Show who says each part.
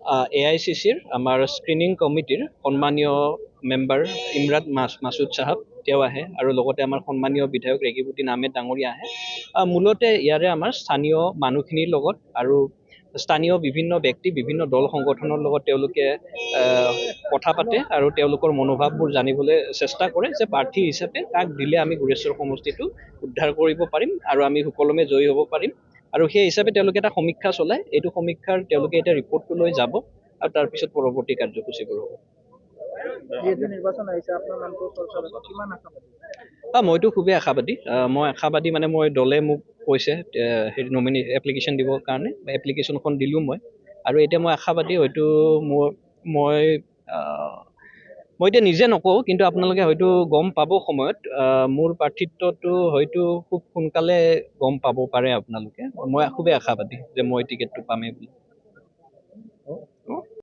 Speaker 1: AICCৰ আমাৰ স্ক্ৰিনিং কমিটিৰ সন্মানীয় মেম্বাৰ ইমৰাট মাছুদ চাহাব তেওঁ আহে আৰু লগতে আমাৰ সন্মানীয় বিধায়ক ৰেগিবুদ্দিন আহমেদ ডাঙৰীয়া আহে। মূলতে ইয়াৰে আমাৰ স্থানীয় মানুহখিনিৰ লগত আৰু স্থানীয় বিভিন্ন ব্যক্তি বিভিন্ন দল সংগঠনৰ লগত তেওঁলোকে কথা পাতে আৰু তেওঁলোকৰ মনোভাৱবোৰ জানিবলৈ চেষ্টা কৰে যে প্ৰাৰ্থী হিচাপে কাক দিলে আমি গুৰেশ্বৰ সমষ্টিটো উদ্ধাৰ কৰিব পাৰিম আৰু আমি সুকলমে জয়ী হ'ব পাৰিম। আৰু সেই হিচাপে তেওঁলোকে এটা সমীক্ষা চলায়। এইটো সমীক্ষাৰ তেওঁলোকে এতিয়া ৰিপৰ্টটো লৈ যাব আৰু তাৰপিছত পৰৱৰ্তী কাৰ্যসূচীবোৰ হ'ব। মইতো খুবেই আশাবাদী। মই আশাবাদী মানে দলে মোক কৈছে হেৰি নমিনি এপ্লিকেশ্যন দিবৰ কাৰণে, এপ্লিকেশ্যনখন দিলোঁ মই। আৰু এতিয়া মই আশাবাদী হয়তো মই এতিয়া নিজে নকওঁ, কিন্তু আপোনালোকে হয়তো গম পাব সময়ত মোৰ প্ৰাৰ্থিত্বটো হয়তো খুব সোনকালে গম পাব পাৰে আপোনালোকে। মই খুবেই আশাবাদী যে মই টিকেটটো পামেই বুলি।